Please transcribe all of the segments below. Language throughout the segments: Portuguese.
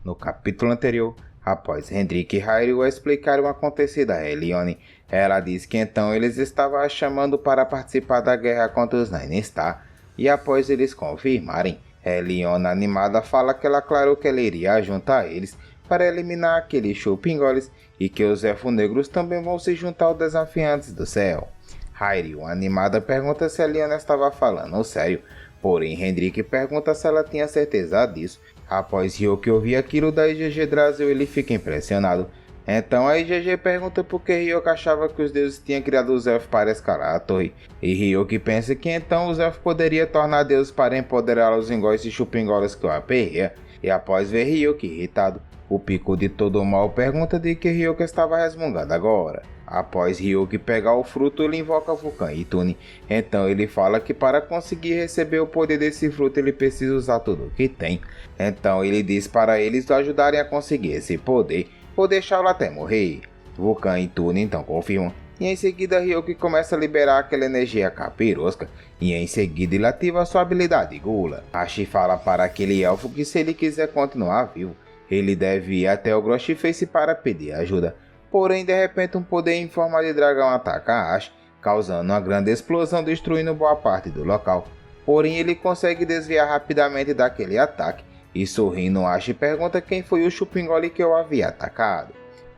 No capítulo anterior, após Hendrik e Hyrule explicarem o acontecido a Elione, ela diz que então eles estavam a chamando para participar da guerra contra os Nine Star, e após eles confirmarem, Elione animada fala que ela aclarou que ela iria junto a eles para eliminar aqueles Chupingoles e que os Elfos Negros também vão se juntar aos desafiantes do céu. Hyrule, animada, pergunta se Elione estava falando sério, porém Hendrik pergunta se ela tinha certeza disso. Após Hyoki ouvir aquilo da IGG Drasil, ele fica impressionado. Então a IGG pergunta por que Hyoki achava que os deuses tinham criado os elfos para escalar a torre, e Hyoki pensa que então os elfos poderiam tornar deuses para empoderar os ingóis e chupingolas que o aperreia. E após ver Hyoki irritado, o Pico de Todo o Mal pergunta de que Hyoki estava resmungando agora. Após Hyoki pegar o fruto, ele invoca Vulcan e Tune. Então ele fala que para conseguir receber o poder desse fruto ele precisa usar tudo o que tem. Então ele diz para eles ajudarem a conseguir esse poder, ou deixá-lo até morrer. Vulcan e Tune então confirmam. E em seguida Hyoki começa a liberar aquela energia capirosca. E em seguida ele ativa sua habilidade Gula. Ashi fala para aquele elfo que se ele quiser continuar vivo, ele deve ir até o Ghostface para pedir ajuda. Porém, de repente, um poder em forma de dragão ataca Ash, causando uma grande explosão, destruindo boa parte do local. Porém, ele consegue desviar rapidamente daquele ataque, e sorrindo Ash pergunta quem foi o Chupingole que o havia atacado.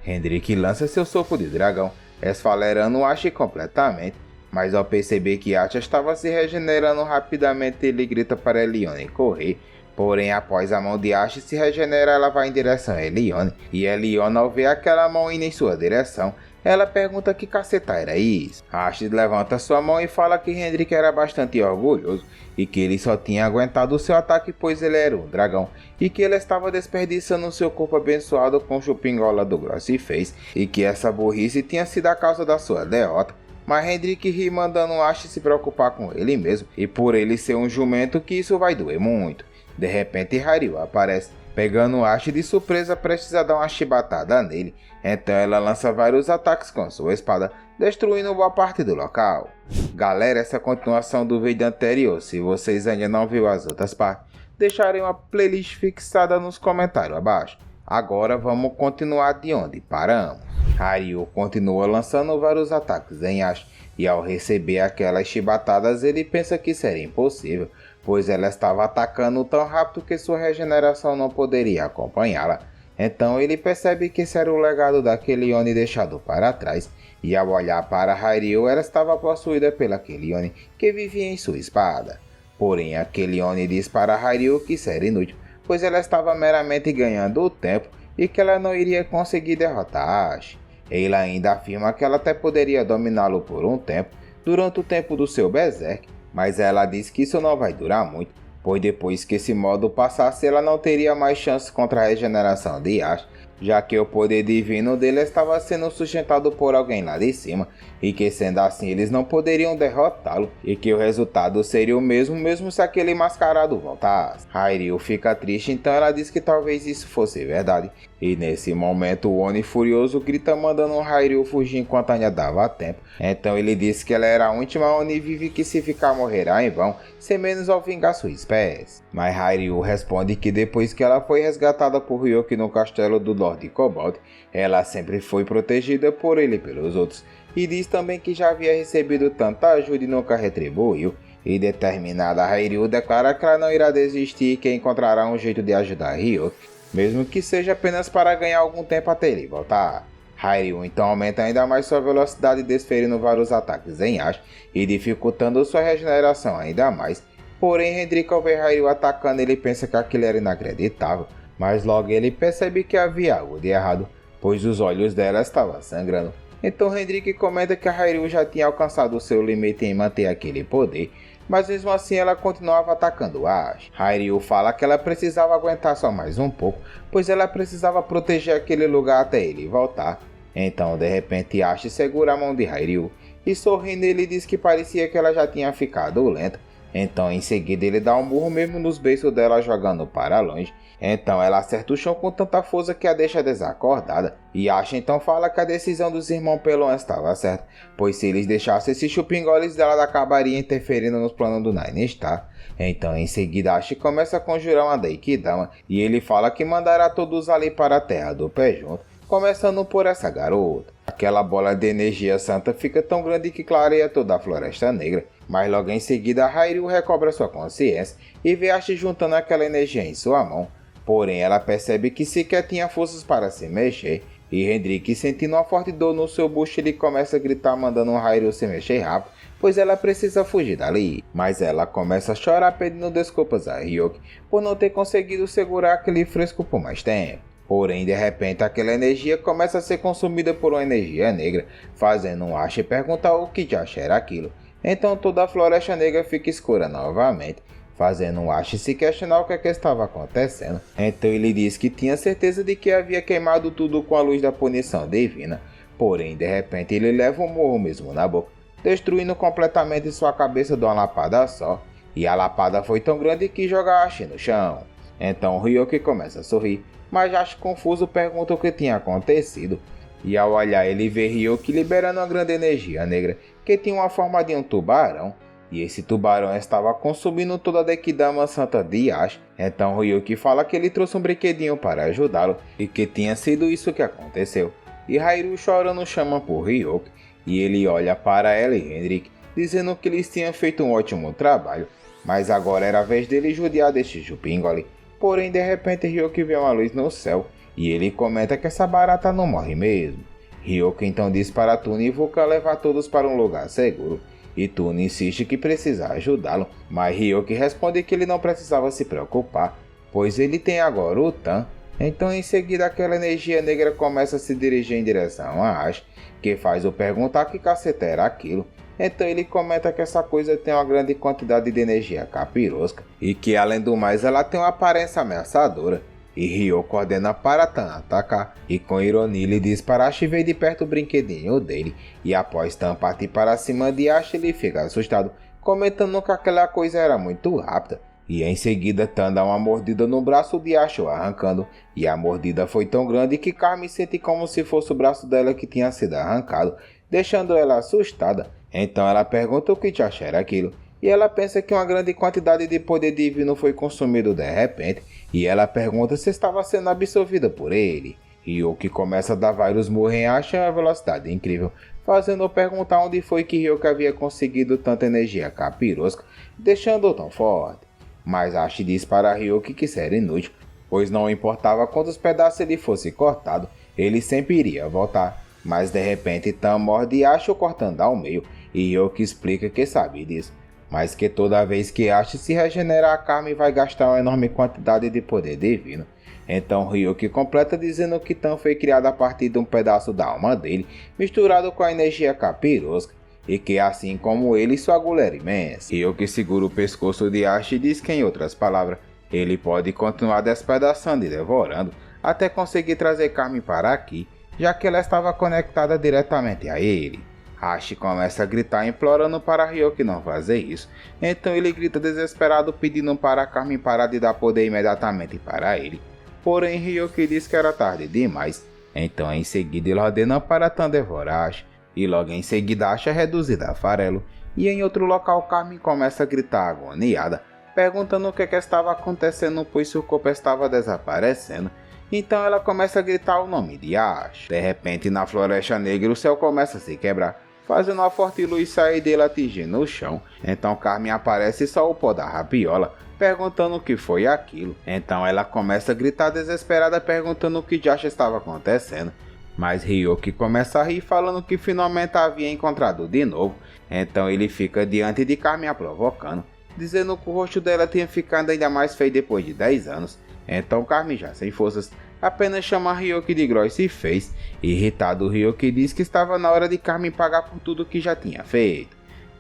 Hendrik lança seu sopro de dragão, esfalerando Ash completamente, mas ao perceber que Ash estava se regenerando rapidamente, ele grita para Elione correr. Porém, após a mão de Ash se regenera, ela vai em direção a Elione, e Elione, ao ver aquela mão indo em sua direção, ela pergunta que caceta era isso. Ash levanta sua mão e fala que Hendrik era bastante orgulhoso, e que ele só tinha aguentado o seu ataque pois ele era um dragão, e que ele estava desperdiçando seu corpo abençoado com chupingola do Ghostface, e que essa burrice tinha sido a causa da sua derrota. Mas Hendrik ri mandando Ash se preocupar com ele mesmo, e por ele ser um jumento que isso vai doer muito. De repente Hyrule aparece, pegando Ash de surpresa prestes a dar uma chibatada nele. Então ela lança vários ataques com sua espada, destruindo boa parte do local. Galera, essa é a continuação do vídeo anterior. Se vocês ainda não viram as outras partes, deixarei uma playlist fixada nos comentários abaixo. Agora vamos continuar de onde paramos. Hyrule continua lançando vários ataques em Ash, e ao receber aquelas chibatadas ele pensa que seria impossível, pois ela estava atacando tão rápido que sua regeneração não poderia acompanhá-la. Então ele percebe que esse era o legado daquele Oni deixado para trás, e ao olhar para Hyrule ela estava possuída pelaquele Oni que vivia em sua espada. Porém aquele Oni diz para Hyrule que isso era inútil, pois ela estava meramente ganhando o tempo e que ela não iria conseguir derrotar Ash. Ele ainda afirma que ela até poderia dominá-lo por um tempo, durante o tempo do seu Berserk, mas ela diz que isso não vai durar muito, pois depois que esse modo passasse ela não teria mais chance contra a regeneração de Ash, já que o poder divino dele estava sendo sustentado por alguém lá de cima, e que sendo assim eles não poderiam derrotá-lo, e que o resultado seria o mesmo se aquele mascarado voltasse. Hyrule fica triste, então ela diz que talvez isso fosse verdade, e nesse momento o Oni furioso grita mandando Hyrule fugir enquanto ainda dava tempo. Então ele diz que ela era a última Oni vive que se ficar morrerá em vão, sem menos ao vingar sua espécie. Mas Hyrule responde que depois que ela foi resgatada por Hyoki no castelo do Lord Cobalt, ela sempre foi protegida por ele e pelos outros, e diz também que já havia recebido tanta ajuda e nunca retribuiu, e determinada Hyrule declara que ela não irá desistir e que encontrará um jeito de ajudar Hyoki, mesmo que seja apenas para ganhar algum tempo até ele voltar. Hyrule então aumenta ainda mais sua velocidade desferindo vários ataques em Ash e dificultando sua regeneração ainda mais. Porém Hendrik ao ver Hyrule atacando ele pensa que aquilo era inacreditável, mas logo ele percebe que havia algo de errado, pois os olhos dela estavam sangrando. Então Hendrik comenta que a Hyrule já tinha alcançado o seu limite em manter aquele poder, mas mesmo assim ela continuava atacando Ash. Hyrule fala que ela precisava aguentar só mais um pouco, pois ela precisava proteger aquele lugar até ele voltar. Então de repente Ash segura a mão de Hyrule, e sorrindo ele diz que parecia que ela já tinha ficado lenta, Então em seguida ele dá um murro mesmo nos beiços dela, jogando para longe. Então ela acerta o chão com tanta força que a deixa desacordada, e Ash então fala que a decisão dos irmãos Pelon estava certa, pois se eles deixassem esses chupingoles ela acabaria interferindo nos planos do Nine Star. Então em seguida Ash começa a conjurar uma Deikidama, e ele fala que mandará todos ali para a Terra do Pé Junto, começando por essa garota. Aquela bola de energia santa fica tão grande que clareia toda a Floresta Negra, mas logo em seguida Hyrule recobra sua consciência e vê Ash juntando aquela energia em sua mão. Porém ela percebe que sequer tinha forças para se mexer, e Hendrik, sentindo uma forte dor no seu bucho, ele começa a gritar mandando Hyrule se mexer rápido, pois ela precisa fugir dali. Mas ela começa a chorar pedindo desculpas a Hyoki por não ter conseguido segurar aquele fresco por mais tempo. Porém, de repente, aquela energia começa a ser consumida por uma energia negra, fazendo Ash perguntar o que Ash era aquilo. Então toda a Floresta Negra fica escura novamente, fazendo Ash se questionar o que estava acontecendo. Então ele diz que tinha certeza de que havia queimado tudo com a luz da punição divina. Porém, de repente, ele leva um murro mesmo na boca, destruindo completamente sua cabeça de uma lapada só. E a lapada foi tão grande que joga Ash no chão. Então Hyoki começa a sorrir, mas Ash confuso pergunta o que tinha acontecido. E ao olhar ele vê Hyoki liberando uma grande energia negra, que tinha uma forma de um tubarão. E esse tubarão estava consumindo toda a Deikidama Santa de Ash. Então Hyoki fala que ele trouxe um brinquedinho para ajudá-lo, e que tinha sido isso que aconteceu. E Hyrule chorando chama por Hyoki, e ele olha para ela e Hendrik, dizendo que eles tinham feito um ótimo trabalho, mas agora era a vez dele judiar deste chupingole. Porém, de repente, Hyoki vê uma luz no céu, e ele comenta que essa barata não morre mesmo. Hyoki então diz para Tuna e Vulcan levar todos para um lugar seguro, e Tuna insiste que precisa ajudá-lo, mas Hyoki responde que ele não precisava se preocupar, pois ele tem agora o Tan. Então em seguida aquela energia negra começa a se dirigir em direção a Ash, que faz o perguntar que caceta era aquilo. Então ele comenta que essa coisa tem uma grande quantidade de energia capirosca, e que além do mais ela tem uma aparência ameaçadora. E Hyoki ordena para Tan atacar, e com ironia ele diz para Ash ver de perto o brinquedinho dele, e após Tan partir para cima de Ash ele fica assustado, comentando que aquela coisa era muito rápida. E em seguida Tan dá uma mordida no braço de Ash, arrancando, e a mordida foi tão grande que Carmen sente como se fosse o braço dela que tinha sido arrancado, deixando ela assustada. Então ela pergunta o que Ash era aquilo, e ela pensa que uma grande quantidade de poder divino foi consumido de repente, e ela pergunta se estava sendo absorvida por ele. Hyoki começa a dar vários murros em Ash a uma velocidade incrível, fazendo perguntar onde foi que Hyoki havia conseguido tanta energia capirosca, deixando-o tão forte. Mas Ash diz para Hyoki que isso era inútil, pois não importava quantos pedaços ele fosse cortado, ele sempre iria voltar. Mas de repente Tan morde Ash cortando ao meio, e Hyoki explica que sabe disso, mas que toda vez que Ash se regenerar a Carmen vai gastar uma enorme quantidade de poder divino. Então Hyoki completa dizendo que Tan foi criado a partir de um pedaço da alma dele, misturado com a energia capirosca, e que assim como ele, sua agulha era imensa. Hyoki segura o pescoço de Ash e diz que, em outras palavras, ele pode continuar despedaçando e devorando, até conseguir trazer Carmen para aqui, já que ela estava conectada diretamente a ele. Ash começa a gritar implorando para Hyoki não fazer isso, então ele grita desesperado pedindo para Carmen parar de dar poder imediatamente para ele. Porém Hyoki diz que era tarde demais, então em seguida ele ordena para Tan devorar Ash, e logo em seguida Ash é reduzida a farelo, e em outro local Carmen começa a gritar agoniada, perguntando o que estava acontecendo pois seu corpo estava desaparecendo. Então ela começa a gritar o nome de Ash. De repente na Floresta Negra o céu começa a se quebrar, fazendo uma forte luz sair dele atingindo o chão. Então Carmen aparece e só o pó da rabiola, perguntando o que foi aquilo. Então ela começa a gritar desesperada perguntando o que já estava acontecendo. Mas Hyoki começa a rir falando que finalmente a havia encontrado de novo. Então ele fica diante de Carmen a provocando, dizendo que o rosto dela tinha ficado ainda mais feio depois de 10 anos. Então Carmen, já sem forças, apenas chama Hyoki de grosso e fez. Irritado, Hyoki diz que estava na hora de Carmen pagar por tudo que já tinha feito.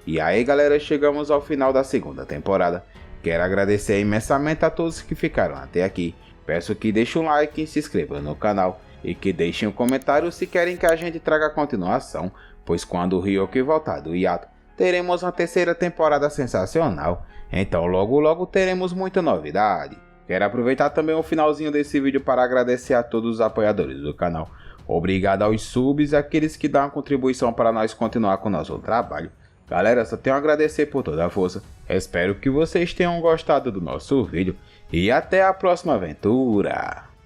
E aí galera, chegamos ao final da segunda temporada. Quero agradecer imensamente a todos que ficaram até aqui. Peço que deixem um like e se inscrevam no canal. E que deixem um comentário se querem que a gente traga a continuação, pois quando o Hyoki voltar do hiato, teremos uma terceira temporada sensacional, então logo logo teremos muita novidade. Quero aproveitar também o finalzinho desse vídeo para agradecer a todos os apoiadores do canal. Obrigado aos subs e aqueles que dão uma contribuição para nós continuar com o nosso trabalho. Galera, só tenho a agradecer por toda a força. Espero que vocês tenham gostado do nosso vídeo e até a próxima aventura.